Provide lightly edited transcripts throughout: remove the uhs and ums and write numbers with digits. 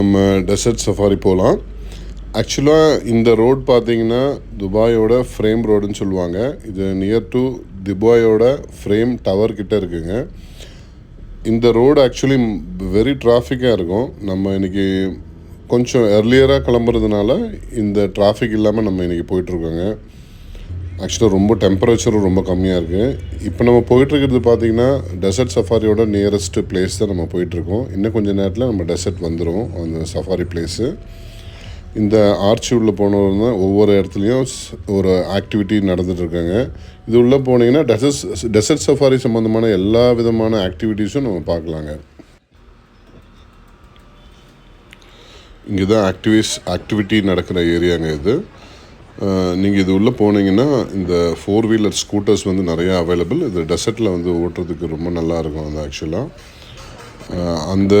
நம்ம dessert safari போகலாம். ஆக்சுவலாக இந்த ரோட் பார்த்தீங்கன்னா துபாயோட ஃப்ரேம் ரோடுன்னு சொல்லுவாங்க. இது நியர் டு துபாயோட ஃப்ரேம் டவர் கிட்டே இருக்குங்க. இந்த ரோடு ஆக்சுவலி வெரி டிராஃபிக்காக இருக்கும். நம்ம இன்றைக்கி கொஞ்சம் எர்லியராக கிளம்புறதுனால இந்த டிராஃபிக் இல்லாமல் நம்ம இன்றைக்கி போயிட்டுருக்கோங்க. ஆக்சுவலாக ரொம்ப டெம்பரேச்சரும் ரொம்ப கம்மியாக இருக்குது. இப்போ நம்ம போயிட்டுருக்கிறது பார்த்திங்கன்னா டெசர்ட் சஃபாரியோட நியரஸ்ட்டு பிளேஸ் தான் நம்ம போயிட்டுருக்கோம். இன்னும் கொஞ்சம் நேரத்தில் நம்ம டெசர்ட் வந்துடும் அந்த சஃபாரி பிளேஸு. இந்த ஆர்ச்சி உள்ளே போனோம்னா ஒவ்வொரு இடத்துலையும் ஒரு ஆக்டிவிட்டி நடந்துகிட்ருக்காங்க. இது உள்ளே போனீங்கன்னா டெசர்ட் சஃபாரி சம்மந்தமான எல்லா விதமான ஆக்டிவிட்டீஸும் நம்ம பார்க்கலாங்க. இங்கே தான் ஆக்டிவிட்டி நடக்கிற ஏரியாங்க இது. நீங்கள் இது உள்ளே போனீங்கன்னா இந்த 4 வீலர் ஸ்கூட்டர்ஸ் வந்து நிறையா அவைலபிள். இது டெசர்ட்டில் வந்து ஓட்டுறதுக்கு ரொம்ப நல்லாயிருக்கும். அது ஆக்சுவலாக அந்த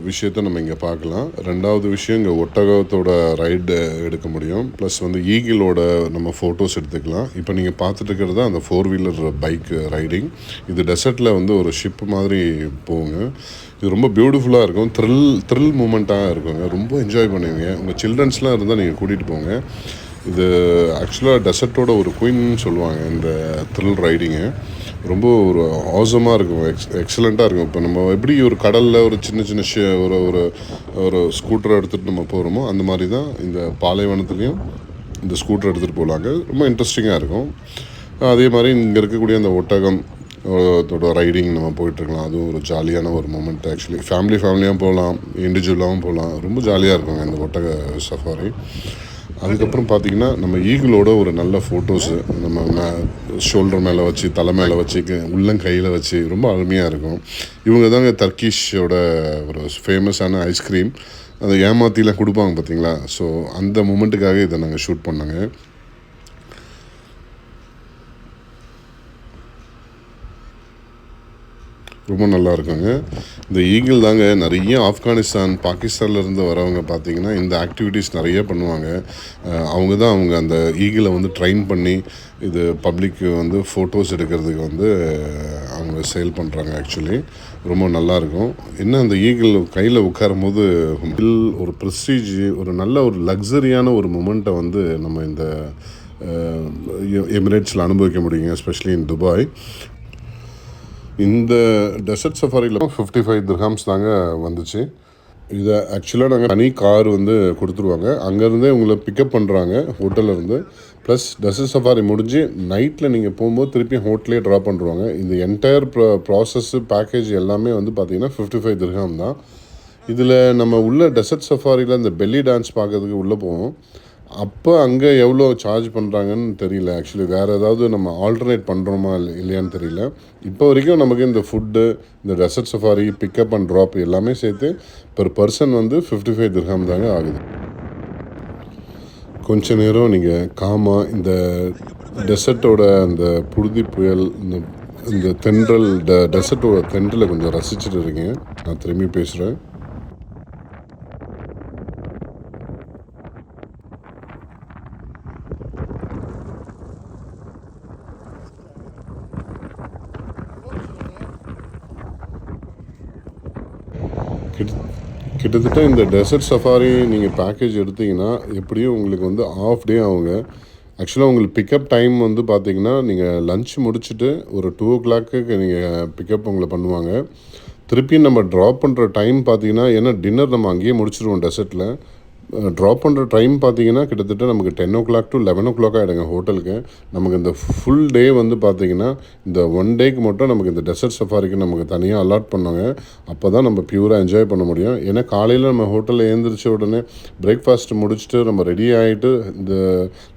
விஷயத்தை நம்ம இங்கே பார்க்கலாம். ரெண்டாவது விஷயம், இங்கே ஒட்டகத்தோட ரைடு எடுக்க முடியும். ப்ளஸ் வந்து ஈகிளோட நம்ம ஃபோட்டோஸ் எடுத்துக்கலாம். இப்போ நீங்கள் பார்த்துட்டு இருக்கிறது அந்த 4 வீலர் பைக் ரைடிங். இது டெசர்ட்டில் வந்து ஒரு ஷிப் மாதிரி போகுங்க. இது ரொம்ப பியூட்டிஃபுல்லாக இருக்கும். த்ரில் மூமெண்ட்டாக இருக்குங்க. ரொம்ப என்ஜாய் பண்ணுவீங்க. உங்கள் சில்ட்ரன்ஸ்லாம் இருந்தால் நீங்கள் கூட்டிகிட்டு போங்க. இது ஆக்சுவலாக டெசர்ட்டோட ஒரு குயின்னு சொல்லுவாங்க இந்த த்ரில் ரைடிங்கு. ரொம்ப ஒரு ஆசமாக இருக்கும், எக்ஸலண்ட்டாக இருக்கும். இப்போ நம்ம எப்படி ஒரு கடலில் ஒரு சின்ன ஒரு ஸ்கூட்டரை எடுத்துகிட்டு நம்ம போகிறோமோ அந்த மாதிரி தான் இந்த பாலைவனத்துலேயும் இந்த ஸ்கூட்டர் எடுத்துகிட்டு போகலாங்க. ரொம்ப இன்ட்ரெஸ்டிங்காக இருக்கும். அதே மாதிரி இங்கே இருக்கக்கூடிய அந்த ஒட்டகம் அதோட ரைடிங் நம்ம போயிட்டுருக்கலாம். அதுவும் ஒரு ஜாலியான ஒரு மூமெண்ட். ஆக்சுவலி ஃபேமிலியாக போகலாம், இண்டிவிஜுவலாகவும் போகலாம். ரொம்ப ஜாலியாக இருக்குங்க இந்த ஒட்டக சஃபாரி. அதுக்கப்புறம் பார்த்திங்கன்னா நம்ம ஈகிளோட ஒரு நல்ல ஃபோட்டோஸு நம்ம ஷோல்டர் மேலே வச்சு, தலை மேலே வச்சு, உள்ளங்கையில் வச்சு ரொம்ப அருமையாக இருக்கும். இவங்க தாங்க டர்க்கிஷோட ஒரு ஃபேமஸான ஐஸ்கிரீம். அதை ஏமாத்திலாம் கொடுப்பாங்க பார்த்தீங்களா. ஸோ அந்த மூமெண்ட்டுக்காக இதை நாங்கள் ஷூட் பண்ணோங்க. ரொம்ப நல்லா இருக்குங்க. இந்த ஈகிள் தாங்க நிறைய ஆப்கானிஸ்தான், பாகிஸ்தான்லேருந்து வரவங்க பார்த்திங்கன்னா இந்த ஆக்டிவிட்டீஸ் நிறைய பண்ணுவாங்க. அவங்க அந்த ஈகிளை வந்து ட்ரெயின் பண்ணி இது பப்ளிக்கு வந்து ஃபோட்டோஸ் எடுக்கிறதுக்கு வந்து அவங்க சேல் பண்ணுறாங்க. ஆக்சுவலி ரொம்ப நல்லாயிருக்கும். என்ன அந்த ஈகிள் கையில் உட்காரும் போது ஒரு ப்ரெஸ்டீஜ், ஒரு நல்ல ஒரு லக்ஸரியான ஒரு மூமெண்ட்டை வந்து நம்ம இந்த எமிரேட்ஸில் அனுபவிக்க முடியுங்க. Especially in Dubai. இந்த டெசர்ட் சஃபாரியில் 55 திர்ஹாம்ஸ் தாங்க வந்துச்சு. இதை ஆக்சுவலாக நாங்கள் தனி கார் வந்து கொடுத்துருவாங்க. அங்கேருந்தே உங்களை பிக்கப் பண்ணுறாங்க ஹோட்டல்லேருந்து. ப்ளஸ் டெசர்ட் சஃபாரி முடிஞ்சு நைட்டில் நீங்கள் போகும்போது திருப்பி ஹோட்டலே ட்ராப் பண்ணுறாங்க. இந்த என்டையர் ப்ராசஸ்ஸு பேக்கேஜ் எல்லாமே வந்து பார்த்திங்கன்னா 55 திர்ஹாம் தான். இதில் நம்ம உள்ள டெசர்ட் சஃபாரியில் இந்த பெல்லி டான்ஸ் பார்க்கறதுக்கு உள்ளே போவோம். அப்போ அங்கே எவ்வளோ சார்ஜ் பண்ணுறாங்கன்னு தெரியல. ஆக்சுவலி வேறு ஏதாவது நம்ம ஆல்டர்னேட் பண்ணுறோமா இல்லையான்னு தெரியல. இப்போ வரைக்கும் நமக்கு இந்த ஃபுட்டு, இந்த dessert safari, pickup and drop எல்லாமே சேர்த்து பெர் பர்சன் வந்து 55 திர்ஹாம் தாங்க ஆகுது. கொஞ்ச நேரம் நீங்கள் காமாக இந்த டெசர்ட்டோட அந்த புழுதி புயல், இந்த தென்றல், டெசர்ட்டோட தென்றலை கொஞ்சம் ரசிச்சுட்டு இருக்கீங்க. நான் திரும்பி பேசுகிறேன். கிட்டத்தட்ட இந்த டெசர்ட் சஃபாரி நீங்கள் பேக்கேஜ் எடுத்திங்கன்னா எப்படியும் உங்களுக்கு வந்து ஆஃப் டே ஆகுங்க. ஆக்சுவலாக உங்களுக்கு பிக்கப் டைம் வந்து பார்த்திங்கன்னா நீங்கள் லன்ச் முடிச்சுட்டு ஒரு 2 o'clock நீங்கள் பிக்கப் உங்களை பண்ணுவாங்க. திருப்பியும் நம்ம ட்ராப் பண்ணுற டைம் பார்த்திங்கன்னா, ஏன்னா டின்னர் நம்ம அங்கேயே முடிச்சிடுவோம் டெசர்ட்டில். ட்ராப் பண்ணுற டைம் பார்த்திங்கன்னா கிட்டத்தட்ட நமக்கு 10 o'clock to 11 o'clock ஆகிடுங்க ஹோட்டலுக்கு. நமக்கு இந்த ஃபுல் டே வந்து பார்த்திங்கன்னா இந்த 1 டேக்கு மட்டும் நமக்கு இந்த டெசர்ட் சஃபாரிக்கு நமக்கு தனியாக அலாட் பண்ணாங்க. அப்போ தான் நம்ம பியூராக என்ஜாய் பண்ண முடியும். ஏன்னா காலையில் நம்ம ஹோட்டலில் எழுந்திரிச்ச உடனே பிரேக்ஃபாஸ்ட் முடிச்சுட்டு நம்ம ரெடி ஆகிட்டு இந்த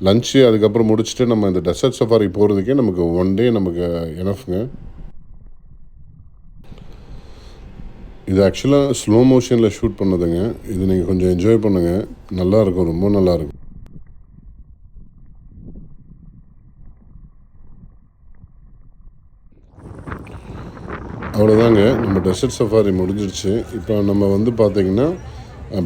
லன்ச்சு அதுக்கப்புறம் முடிச்சுட்டு நம்ம இந்த டெசர்ட் சஃபாரி போகிறதுக்கே நமக்கு 1 டே நமக்கு எனஃப்ங்க. இது ஆக்சுவலாக ஸ்லோ மோஷனில் ஷூட் பண்ணதுங்க. இது நீங்கள் கொஞ்சம் என்ஜாய் பண்ணுங்கள். நல்லாயிருக்கும், ரொம்ப நல்லாயிருக்கும். அவ்வளோதாங்க, நம்ம டெசர்ட் சஃபாரி முடிஞ்சிடுச்சு. இப்போ நம்ம வந்து பார்த்திங்கன்னா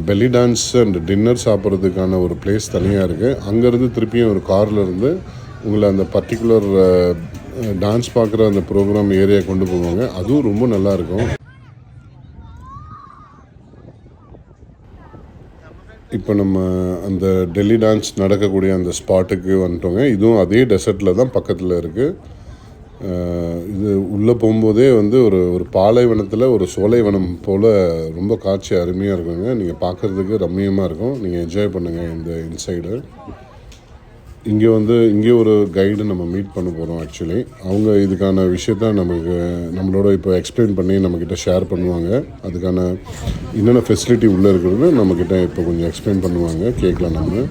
பெல்லி டான்ஸ் அண்ட் டின்னர் சாப்பிட்றதுக்கான ஒரு பிளேஸ் தனியாக இருக்குது. அங்கேருந்து திருப்பியும் ஒரு காரில் இருந்து உங்களை அந்த பர்டிகுலர் டான்ஸ் பார்க்குற அந்த ப்ரோக்ராம் ஏரியா கொண்டு போவாங்க. அதுவும் ரொம்ப நல்லாயிருக்கும். இப்போ நம்ம அந்த டெல்லி டான்ஸ் நடக்கக்கூடிய அந்த ஸ்பாட்டுக்கு வந்துட்டோங்க. இதுவும் அதே டெசர்ட்டில் தான் பக்கத்தில் இருக்குது. இது உள்ளே போகும்போதே வந்து ஒரு ஒரு பாலைவனத்தில் ஒரு சோலைவனம் போல் ரொம்ப காட்சி அருமையாக இருக்குங்க. நீங்கள் பார்க்குறதுக்கு ரம்மியமாக இருக்கும். நீங்கள் என்ஜாய் பண்ணுங்கள் இந்த இன்சைடு. இங்கே ஒரு கைடு நம்ம மீட் பண்ண போகிறோம். ஆக்சுவலி அவங்க இதுக்கான விஷயத்த நம்மளோட இப்போ எக்ஸ்பிளைன் பண்ணி நம்மக்கிட்ட ஷேர் பண்ணுவாங்க. அதுக்கான என்னென்ன ஃபெசிலிட்டி உள்ளே இருக்கிறது நம்மக்கிட்ட இப்போ கொஞ்சம் எக்ஸ்பிளைன் பண்ணுவாங்க. கேட்கலாம் நம்ம.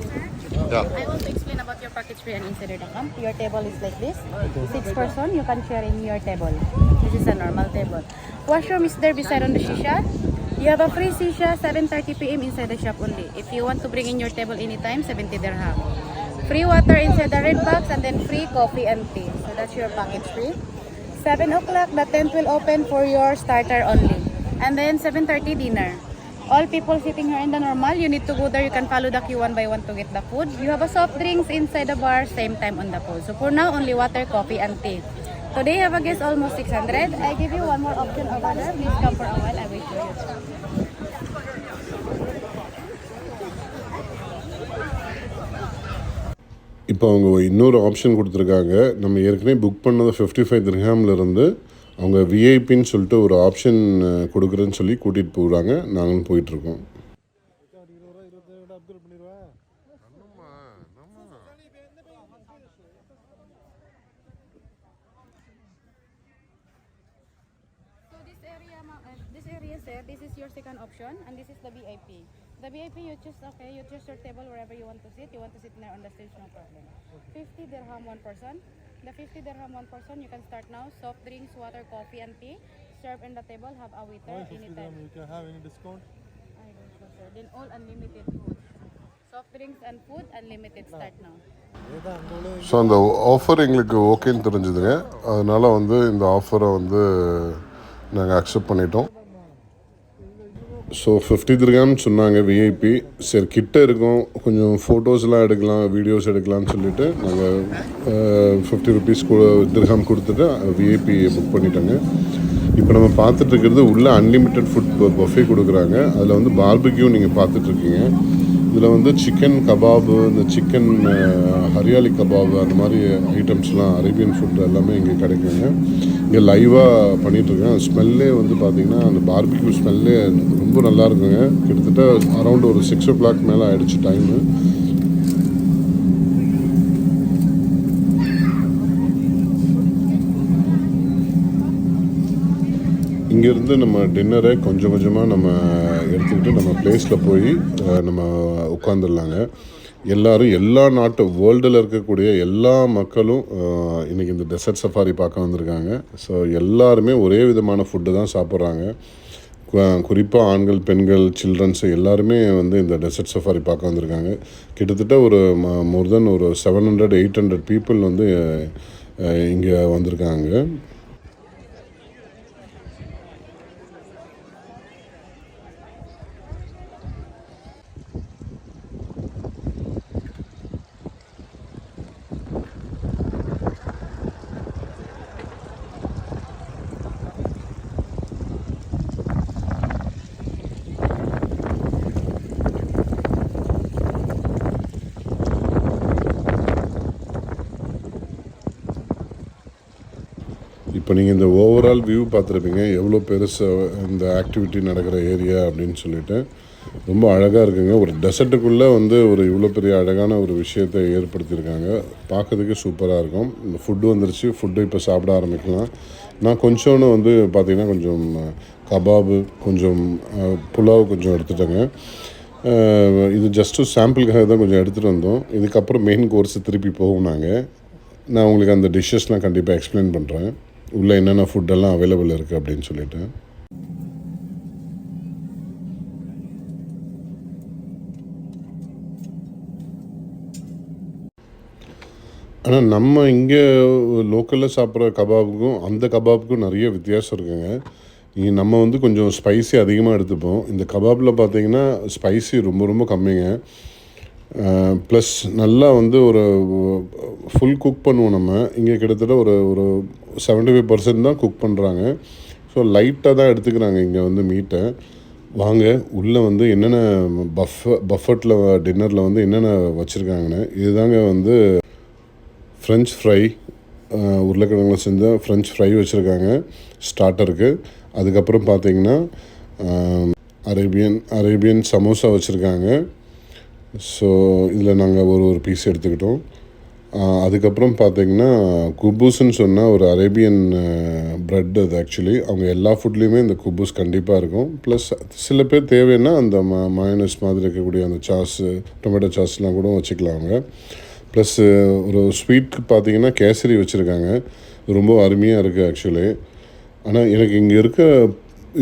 I want to explain about your package fare and insider.com. Your table is like this. 6 person, you can share in your table. This is a normal table. Washroom is there beside on the shisha. You have a free shisha 7:30 p.m. inside the shop only. If you want to bring in your table anytime, 70 dirham. Free water inside the red box and then free coffee and tea. So that's your package free. 7 o'clock, the tent will open for your starter only. And then 7:30 dinner. All people sitting here in the normal, you need to go there. You can follow the queue one by one to get the food. You have a soft drinks inside the bar, same time on the food. So for now, only water, coffee, and tea. Today, have a guest almost 600. I give you one more option over there. Please come for a while. I will show you. இப்போ அவங்க இன்னொரு option கொடுத்துருக்காங்க. நம்ம ஏற்கனவே book பண்ணது 55 திர்ஹாம்லேருந்து அவங்க விஐபின்னு சொல்லிட்டு ஒரு ஆப்ஷன் கொடுக்குறேன்னு சொல்லி கூட்டிகிட்டு போகிறாங்க. நாங்களும் போயிட்டுருக்கோம். This area, sir, this is your second option, and this is the VIP. The VIP, you choose your table wherever you want to sit. You want to sit there on the stage, no problem. 50 dirham one person. The 50 dirham one person, you can start now. Soft drinks, water, coffee, and tea. Serve in the table, have a waiter anytime. You can have any discount? I don't know, sir. Then all unlimited food. Soft drinks and food, unlimited. Start now. So அந்த offer எங்களுக்கு ஓகேன்னு தெரிஞ்சுதுங்க. அதனால் வந்து இந்த ஆஃபரை வந்து நாங்கள் accept பண்ணிட்டோம். ஸோ 50 திர்ஹாம்னு சொன்னாங்க விஐபி. சரி கிட்ட இருக்கும், கொஞ்சம் ஃபோட்டோஸ்லாம் எடுக்கலாம், வீடியோஸ் எடுக்கலாம்னு சொல்லிவிட்டு நாங்கள் 50 ருபீஸ் திர்ஹாம் கொடுத்துட்டு விஐபி புக் பண்ணிட்டோங்க. இப்போ நம்ம பார்த்துட்ருக்கிறது உள்ளே அன்லிமிட்டெட் ஃபுட் பஃபே கொடுக்குறாங்க. அதில் வந்து பார்பிக்யூ நீங்கள் பார்த்துட்ருக்கீங்க. இதில் வந்து சிக்கன் கபாபு, இந்த சிக்கன் ஹரியாலி கபாபு, அந்த மாதிரி ஐட்டம்ஸ்லாம் அரேபியன் ஃபுட் எல்லாமே இங்கே கிடைக்குங்க. இங்கே லைவாக பண்ணிகிட்ருக்கேன். ஸ்மெல்லே வந்து பார்த்திங்கன்னா அந்த பார்பிக்யூ ஸ்மெல்லே ரொம்ப நல்லா இருக்குங்க. கிட்டத்தட்ட அரௌண்ட் ஒரு 6 o'clock மேலே ஆகிடுச்சு டைமு. இங்கேருந்து நம்ம டின்னரை கொஞ்சம் கொஞ்சமாக நம்ம எடுத்துக்கிட்டு நம்ம பிளேஸில் போய் நம்ம உட்காந்துடலாங்க. எல்லோரும் எல்லா நாட்டு வேர்ல்டில் இருக்கக்கூடிய எல்லா மக்களும் இன்றைக்கி இந்த டெசர்ட் சஃபாரி பார்க்க வந்திருக்காங்க. ஸோ எல்லாருமே ஒரே விதமான ஃபுட்டு தான் சாப்பிட்றாங்க. குறிப்பாக ஆண்கள், பெண்கள், சில்ட்ரன்ஸு எல்லாருமே வந்து இந்த டெசர்ட் சஃபாரி பார்க்க வந்திருக்காங்க. கிட்டத்தட்ட ஒரு மோர் தென் ஒரு 700-800 பீப்புள் வந்து இங்கே வந்திருக்காங்க. இப்போ நீங்கள் இந்த ஓவரால் வியூ பார்த்துருப்பீங்க, எவ்வளோ பெருசாக இந்த ஆக்டிவிட்டி நடக்கிற ஏரியா அப்படின்னு சொல்லிட்டு. ரொம்ப அழகாக இருக்குங்க. ஒரு டெசர்ட்டுக்குள்ளே வந்து ஒரு இவ்வளோ பெரிய அழகான ஒரு விஷயத்தை ஏற்படுத்தியிருக்காங்க. பார்க்கறதுக்கு சூப்பராக இருக்கும். இந்த ஃபுட்டு வந்துருச்சு. ஃபுட்டு இப்போ சாப்பிட ஆரம்பிக்கலாம். நான் கொஞ்சோன்னு வந்து பார்த்திங்கன்னா கொஞ்சம் கபாபு, கொஞ்சம் புலாவ் கொஞ்சம் எடுத்துட்டேங்க. இது ஜஸ்ட்டு சாம்பிளுக்காக தான் கொஞ்சம் எடுத்துகிட்டு வந்தோம். இதுக்கப்புறம் மெயின் கோர்ஸு திருப்பி போகும். நான் உங்களுக்கு அந்த டிஷ்ஷஸ்லாம் கண்டிப்பாக எக்ஸ்பிளைன் பண்ணுறேன், உள்ளே என்னென்ன ஃபுட்டெல்லாம் அவைலபிள் இருக்குது அப்படின்னு சொல்லிட்டு. ஆனால் நம்ம இங்கே லோக்கலில் சாப்பிட்ற கபாபுக்கும் அந்த கபாபுக்கும் நிறைய வித்தியாசம் இருக்குங்க. நம்ம வந்து கொஞ்சம் ஸ்பைசி அதிகமாக எடுத்துப்போம். இந்த கபாபில் பார்த்திங்கன்னா ஸ்பைசி ரொம்ப ரொம்ப கம்மிங்க. ப்ளஸ் நல்லா வந்து ஒரு ஃபுல் குக் பண்ணுவோம். நம்ம இங்கே கிட்டத்தட்ட ஒரு 75% தான் குக் பண்ணுறாங்க. ஸோ லைட்டாக தான் எடுத்துக்கிறாங்க இங்கே வந்து மீட்டை. வாங்க உள்ளே வந்து என்னென்ன பஃபட்டில் டின்னரில் வந்து என்னென்ன வச்சுருக்காங்கன்னு. இதுதாங்க வந்து ஃப்ரெஞ்ச் ஃப்ரை, உருளைக்கிழங்குல செஞ்ச ஃப்ரெஞ்ச் ஃப்ரை வச்சுருக்காங்க ஸ்டார்ட்டருக்கு. அதுக்கப்புறம் பார்த்தீங்கன்னா அரேபியன் சமோசா வச்சுருக்காங்க. ஸோ இதில் நாங்கள் ஒரு பீஸ் எடுத்துக்கிட்டோம். அதுக்கப்புறம் பார்த்தீங்கன்னா குபூஸ்ன்னு சொன்னால் ஒரு அரேபியன் ப்ரெட். அது ஆக்சுவலி அவங்க எல்லா ஃபுட்லேயுமே இந்த குபூஸ் கண்டிப்பாக இருக்கும். ப்ளஸ் சில பேர் தேவைன்னா அந்த மயோனஸ் மாதிரி இருக்கக்கூடிய அந்த சாஸு, டொமேட்டோ சாஸ்லாம் கூட வச்சுக்கலாம் அவங்க. ப்ளஸ் ஒரு ஸ்வீட் பார்த்தீங்கன்னா கேசரி வச்சுருக்காங்க. ரொம்ப அருமையாக இருக்குது ஆக்சுவலி. ஆனால் எனக்கு இங்கே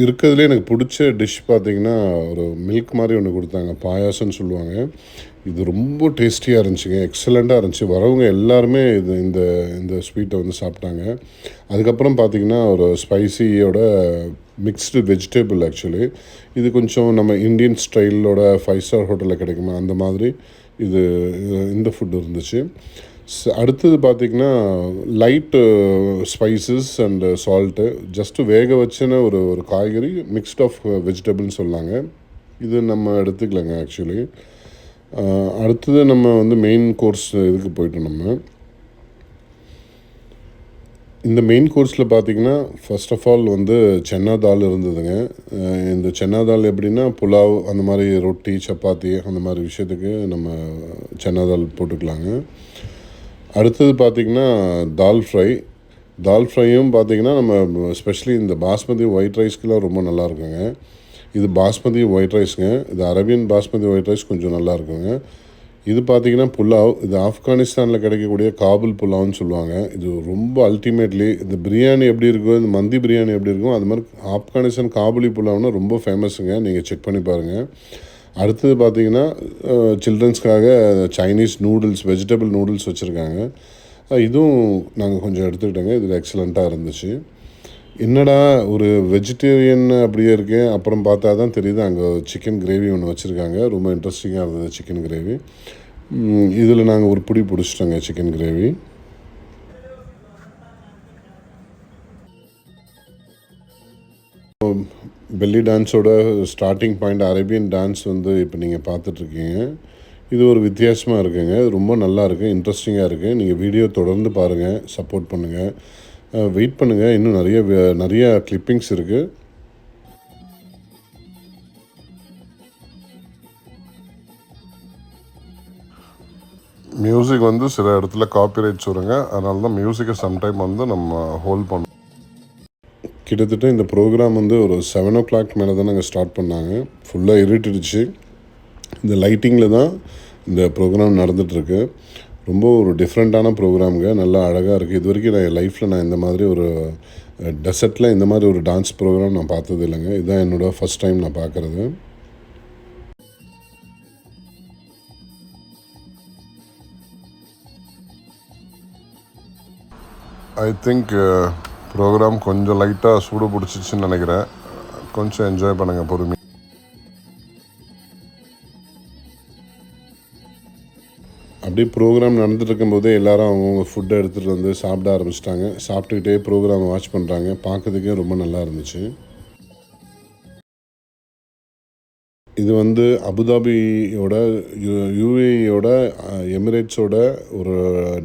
இருக்கிறதுலே எனக்கு பிடிச்ச டிஷ் பார்த்திங்கன்னா ஒரு மில்க் மாதிரி ஒன்று கொடுத்தாங்க, பாயாசம்னு சொல்லுவாங்க. இது ரொம்ப டேஸ்டியாக இருந்துச்சுங்க, எக்ஸலண்ட்டாக இருந்துச்சு. வரவங்க எல்லாருமே இந்த இந்த ஸ்வீட்டை வந்து சாப்பிட்டாங்க. அதுக்கப்புறம் பார்த்திங்கன்னா ஒரு ஸ்பைசியோட மிக்ஸ்டு வெஜிடபிள் ஆக்சுவலி. இது கொஞ்சம் நம்ம இந்தியன் ஸ்டைலோட 5 ஸ்டார் ஹோட்டலில் கிடைக்குமா அந்த மாதிரி இந்த ஃபுட் இருந்துச்சு. அடுத்தது பார்த்திங்கன்னா light spices and salt, just வேக வச்சுன ஒரு காய்கறி மிக்ஸ்ட் ஆஃப் வெஜிடபிள்னு சொன்னாங்க. இது நம்ம எடுத்துக்கலங்க ஆக்சுவலி. அடுத்தது நம்ம வந்து மெயின் கோர்ஸ் இதுக்கு போய்ட்டோம். நம்ம இந்த மெயின் கோர்ஸில் பார்த்திங்கன்னா ஃபர்ஸ்ட் ஆஃப் ஆல் வந்து சென்னா தால் இருந்ததுங்க. இந்த சென்னா தால் எப்படின்னா புலாவ் அந்த மாதிரி ரொட்டி சப்பாத்தி அந்த மாதிரி விஷயத்துக்கு நம்ம சென்னா தால் போட்டுக்கலாங்க. அடுத்தது பார்த்திங்கன்னா தால் ஃப்ரையும் பார்த்திங்கன்னா நம்ம ஸ்பெஷலி இந்த பாஸ்மதி ஒயிட் ரைஸ்க்கெலாம் ரொம்ப நல்லாயிருக்குங்க. இது பாஸ்மதி ஒயிட் ரைஸுங்க. இது அரேபியன் பாஸ்மதி ஒயிட் ரைஸ் கொஞ்சம் நல்லா இருக்குங்க. இது பார்த்திங்கன்னா புலாவ். இது ஆப்கானிஸ்தானில் கிடைக்கக்கூடிய காபுல் புலாவ்னு சொல்லுவாங்க. இது ரொம்ப அல்டிமேட்லி இந்த பிரியாணி எப்படி இருக்கோ, இந்த மந்தி பிரியாணி எப்படி இருக்கும், அது மாதிரி ஆப்கானிஸ்தான் காபுலி புலாவ்னா ரொம்ப ஃபேமஸுங்க. நீங்கள் செக் பண்ணி பாருங்கள். அடுத்தது பார்த்திங்கன்னா சில்ட்ரன்ஸ்க்காக சைனீஸ் நூடுல்ஸ், வெஜிடபிள் நூடுல்ஸ் வச்சுருக்காங்க. இதுவும் நாங்கள் கொஞ்சம் எடுத்துக்கிட்டோங்க. இது எக்ஸலண்ட்டாக இருந்துச்சு. என்னடா ஒரு வெஜிடேரியன் அப்படியே இருக்கேன், அப்புறம் பார்த்தா தான் தெரியுது அங்கே சிக்கன் கிரேவி ஒன்று வச்சுருக்காங்க. ரொம்ப இன்ட்ரெஸ்டிங்காக இருந்தது சிக்கன் கிரேவி. இதில் நாங்கள் ஒரு பிடி பிடிச்சிட்டோங்க சிக்கன் கிரேவி. பெல்லி டான்ஸோட ஸ்டார்டிங் பாயிண்ட் அரேபியன் டான்ஸ் வந்து இப்போ நீங்கள் பார்த்துட்ருக்கீங்க. இது ஒரு வித்தியாசமாக இருக்குங்க. ரொம்ப நல்லா இருக்குது, இன்ட்ரெஸ்டிங்காக இருக்குது. நீங்கள் வீடியோ தொடர்ந்து பாருங்கள், சப்போர்ட் பண்ணுங்கள், வெயிட் பண்ணுங்கள். இன்னும் நிறைய கிளிப்பிங்ஸ் இருக்குது. மியூசிக் வந்து சில இடத்துல காப்பிரைட்ஸ் வருங்க. அதனால தான் மியூசிக்கை சம்டைம் வந்து நம்ம ஹோல்ட் பண்ணோம். கிட்டத்தட்ட இந்த ப்ரோக்ராம் வந்து ஒரு 7 o'clock மேலே தான் நாங்கள் ஸ்டார்ட் பண்ணாங்க. ஃபுல்லாக இருட்டிடுச்சு. இந்த லைட்டிங்கில் தான் இந்த ப்ரோக்ராம் நடந்துகிட்ருக்கு. ரொம்ப ஒரு டிஃப்ரெண்ட்டான ப்ரோக்ராமுங்க. நல்லா அழகாக இருக்குது. இது வரைக்கும் நான் என் லைஃப்பில் இந்த மாதிரி ஒரு டெசர்ட்டில் இந்த மாதிரி ஒரு டான்ஸ் ப்ரோக்ராம் நான் பார்த்தது இல்லைங்க. இதுதான் என்னோடய ஃபஸ்ட் டைம் நான் பார்க்குறது. ஐ திங்க் ப்ரோக்ராம் கொஞ்சம் லைட்டாக சூடு பிடிச்சிச்சின்னு நினைக்கிறேன். கொஞ்சம் என்ஜாய் பண்ணுங்கள் பொறுமை. அப்படியே ப்ரோக்ராம் நடந்துட்டு இருக்கும்போதே எல்லோரும் அவங்கவுங்க ஃபுட்டை எடுத்துகிட்டு வந்து சாப்பிட ஆரம்பிச்சிட்டாங்க. சாப்பிட்டுக்கிட்டே ப்ரோக்ராம் வாட்ச் பண்ணுறாங்க. பார்க்கறதுக்கே ரொம்ப நல்லா இருந்துச்சு. இது வந்து அபுதாபியோட யூஏயோட எமிரேட்ஸோட ஒரு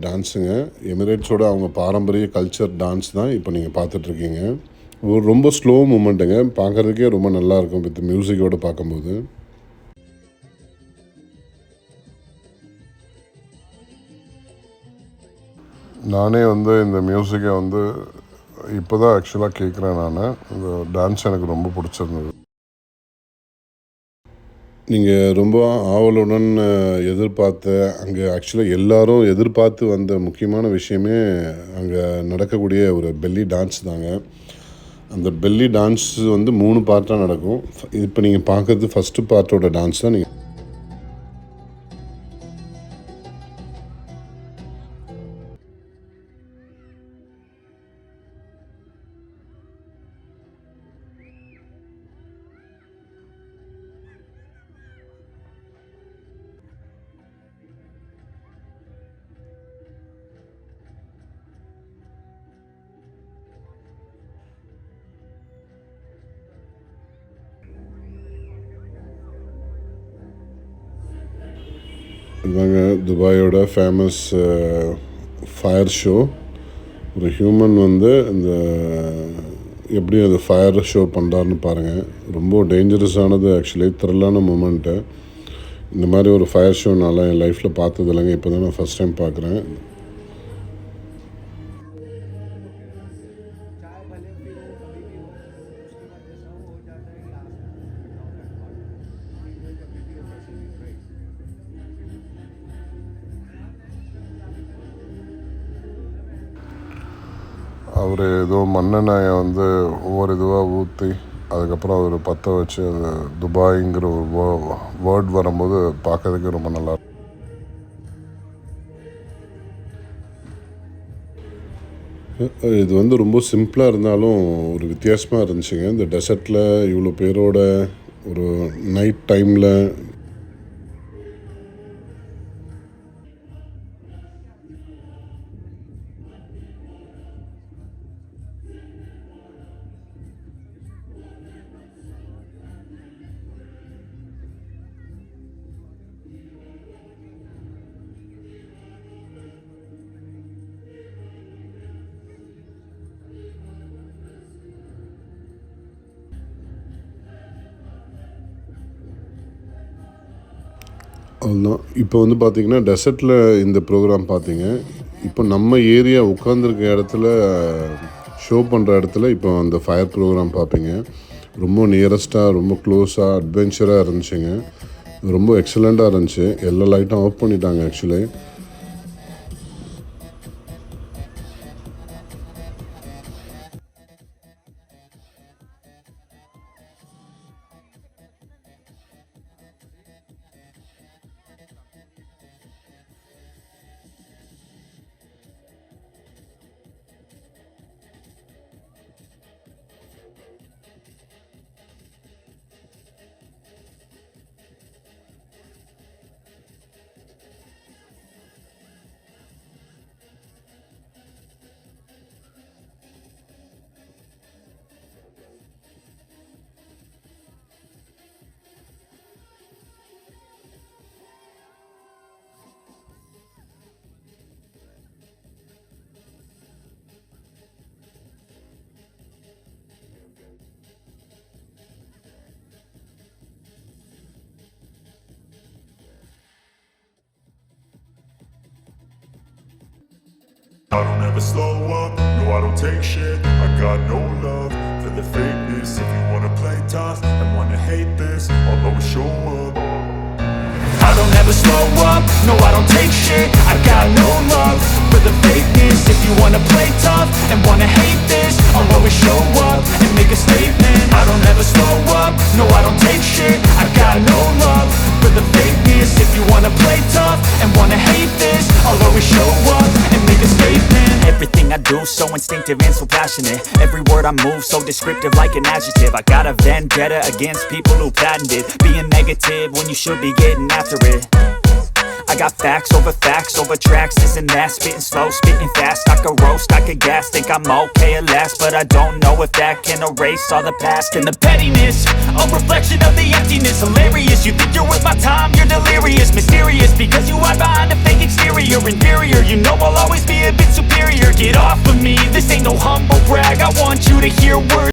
டான்ஸுங்க. எமிரேட்ஸோட அவங்க பாரம்பரிய கல்ச்சர் டான்ஸ் தான் இப்போ நீங்கள் பார்த்துட்ருக்கீங்க. ஒரு ரொம்ப ஸ்லோ மூமெண்ட்டுங்க. பார்க்குறதுக்கே ரொம்ப நல்லாயிருக்கும் வித் மியூசிக்கோடு பார்க்கும்போது. நானே வந்து இந்த மியூசிக்கை வந்து இப்போ தான் ஆக்சுவலாக கேட்குறேன். இந்த டான்ஸ் எனக்கு ரொம்ப பிடிச்சிருந்தது. நீங்கள் ரொம்ப ஆவலுடன் எதிர்பார்த்த அங்கே ஆக்சுவலாக எல்லோரும் எதிர்பார்த்து வந்த முக்கியமான விஷயமே அங்கே நடக்கக்கூடிய ஒரு பெல்லி டான்ஸ் தாங்க. அந்த பெல்லி டான்ஸ் வந்து 3 பார்ட்டாக நடக்கும். இப்போ நீங்கள் பார்க்குறது ஃபஸ்ட்டு பார்ட்டோட டான்ஸ் தான். நீங்கள் இதுதாங்க துபாயோட ஃபேமஸ் ஃபயர் ஷோ. ஒரு ஹியூமன் வந்து இந்த எப்படி அது ஃபயர் ஷோ பண்ணுறாருன்னு பாருங்கள். ரொம்ப டேஞ்சரஸானது ஆக்சுவலி, த்ரில்லான மூமெண்ட்டு. இந்த மாதிரி ஒரு ஃபயர் ஷோ நான் என் லைஃப்பில் பார்த்தது இல்லைங்க. இப்போ தான் நான் ஃபஸ்ட் டைம் பார்க்குறேன். அவர் ஏதோ மண்ணெண்ணெயை வந்து ஒவ்வொரு இதுவாக ஊற்றி அதுக்கப்புறம் அவர் பற்ற வச்சு அது துபாய்ங்கிற ஒரு வேர்ட் வரும்போது பார்க்கறதுக்கு ரொம்ப நல்லா. இது வந்து ரொம்ப சிம்பிளாக இருந்தாலும் ஒரு வித்தியாசமாக இருந்துச்சுங்க. இந்த டெசர்ட்டில் இவ்வளோ பேரோட ஒரு நைட் டைமில் அதுதான். இப்போ வந்து பார்த்திங்கன்னா டெசர்ட்டில் இந்த ப்ரோக்ராம் பார்த்தீங்க. இப்போ நம்ம ஏரியா உட்காந்துருக்க இடத்துல ஷோ பண்ணுற இடத்துல இப்போ அந்த ஃபயர் ப்ரோக்ராம் பார்ப்பீங்க. ரொம்ப நியரஸ்ட்டாக ரொம்ப க்ளோஸாக அட்வென்ச்சராக இருந்துச்சுங்க. ரொம்ப எக்ஸலண்ட்டாக இருந்துச்சு. எல்லா லைட்டும் ஆஃப் பண்ணிட்டாங்க actually. I don't ever slow up, no I don't take shit. I got no love for the fakeness. If you wanna play tough and wanna hate this, I'll always show up. I don't ever slow up, no I don't take shit. I got no love for the fakeness. If you wanna play tough and wanna hate this, I'll always show up and make a statement. I don't ever slow up, no I don't take shit. I got no love for the fakeness. If you wanna play tough and wanna hate this, I'll always show up and make a statement. Everything I do so instinctive and so passionate. Every word I move so descriptive like an adjective. I got a vendetta against people who patented being negative when you should be getting after it. I got facts over tracks, this and that. Spitting slow, spitting fast, I could roast, I could gas. Think I'm okay at last, but I don't know if that can erase all the past. And the pettiness, a reflection of the emptiness. Hilarious, you think you're worth my time, you're delirious. Mysterious, because you hide behind a fake exterior. Inferior, you know I'll always be a bit superior. Get off of me, this ain't no humble brag. I want you to hear words.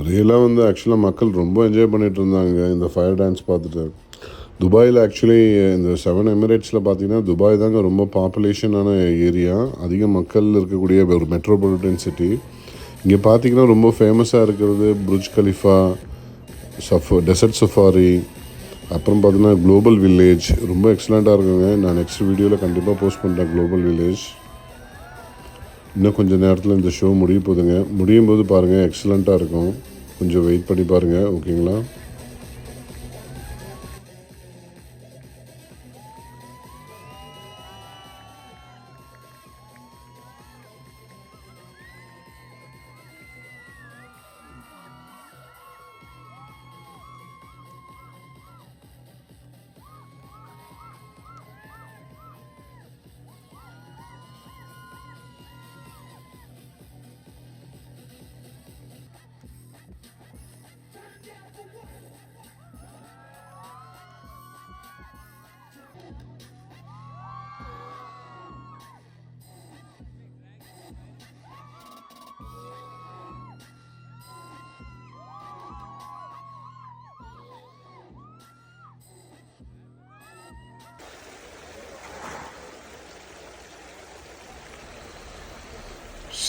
ரியலாக வந்து ஆக்சுவலாக மக்கள் ரொம்ப enjoy பண்ணிகிட்டு இருந்தாங்க இந்த fire dance பார்த்துட்டு. துபாயில் ஆக்சுவலி இந்த 7 எமிரேட்ஸில் பார்த்தீங்கன்னா துபாய் தாங்க ரொம்ப பாப்புலேஷனான ஏரியா, அதிக மக்கள் இருக்கக்கூடிய ஒரு மெட்ரோபாலிட்டன் சிட்டி. இங்கே பார்த்தீங்கன்னா ரொம்ப ஃபேமஸாக இருக்கிறது புர்ஜ் கலிஃபா, டெசர்ட் சஃபாரி, அப்புறம் பார்த்தீங்கன்னா குளோபல் வில்லேஜ் ரொம்ப எக்ஸலண்ட்டாக இருக்குங்க. நான் நெக்ஸ்ட் வீடியோவில் கண்டிப்பாக போஸ்ட் பண்ணுறேன் குளோபல் வில்லேஜ். இன்னும் கொஞ்சம் நேரத்தில் இந்த ஷோ முடிய போகுதுங்க. முடியும் போது பாருங்கள், எக்ஸலண்ட்டாக இருக்கும். கொஞ்சம் வெயிட் பண்ணி பாருங்கள், ஓகேங்களா?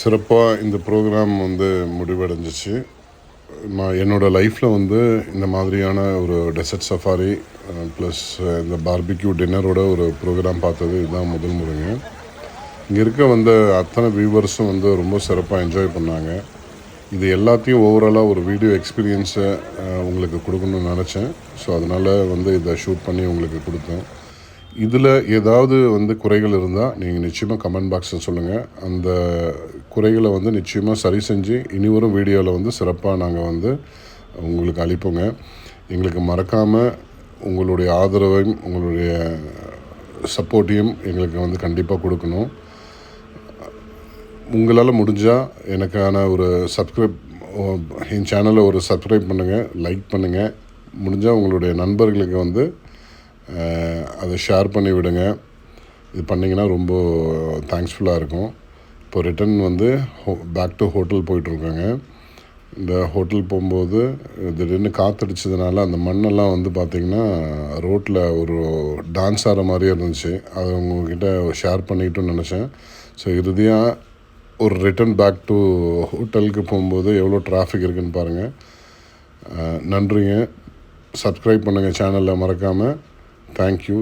சிறப்பாக இந்த ப்ரோக்ராம் வந்து முடிவடைஞ்சிச்சு. நான் என்னோடய லைஃப்பில் வந்து இந்த மாதிரியான ஒரு டெசர்ட் சஃபாரி ப்ளஸ் இந்த பார்பிக்யூ டின்னரோட ஒரு ப்ரோக்ராம் பார்த்தது இதுதான் முதல் முறைங்க. இங்கே இருக்க வந்த அத்தனை வியூவர்ஸும் வந்து ரொம்ப சிறப்பாக என்ஜாய் பண்ணாங்க. இது எல்லாத்தையும் ஓவராலாக ஒரு வீடியோ எக்ஸ்பீரியன்ஸை உங்களுக்கு கொடுக்கணும்னு நினச்சேன். ஸோ அதனால் வந்து இதை ஷூட் பண்ணி உங்களுக்கு கொடுத்தேன். இதில் ஏதாவது வந்து குறைகள் இருந்தால் நீங்கள் நிச்சயமாக கமெண்ட் பாக்ஸில் சொல்லுங்கள். அந்த குறைகளை வந்து நிச்சயமாக சரி செஞ்சு இனி வரும் வீடியோவில் வந்து சிறப்பாக நாங்கள் வந்து உங்களுக்கு அளிப்போங்க. எங்களுக்கு மறக்காமல் உங்களுடைய ஆதரவையும் உங்களுடைய சப்போர்ட்டையும் எங்களுக்கு வந்து கண்டிப்பாக கொடுக்கணும். உங்களால் முடிஞ்சால் எனக்கான ஒரு என் சேனலை ஒரு சப்ஸ்கிரைப் பண்ணுங்கள், லைக் பண்ணுங்கள். முடிஞ்சால் உங்களுடைய நண்பர்களுக்கு வந்து அதை ஷேர் பண்ணி விடுங்க. இது பண்ணிங்கன்னா ரொம்ப தேங்க்ஸ்ஃபுல்லாக இருக்கும். இப்போ ரிட்டன் வந்து பேக் டு ஹோட்டல் போயிட்டுருக்காங்க. இந்த ஹோட்டல் போகும்போது திடீர்னு காற்றடிச்சதுனால அந்த மண்ணெல்லாம் வந்து பார்த்திங்கன்னா ரோட்டில் ஒரு டான்ஸ் ஆடுற மாதிரியே இருந்துச்சு. அதை உங்கள்கிட்ட ஷேர் பண்ணிக்கிட்டோன்னு நினச்சேன். ஸோ இறுதியாக ஒரு ரிட்டன் பேக் டு ஹோட்டலுக்கு போகும்போது எவ்வளோ டிராஃபிக் இருக்குதுன்னு பாருங்கள். நன்றிங்க. சப்ஸ்கிரைப் பண்ணுங்கள் சேனலில் மறக்காமல். தேங்க்யூ.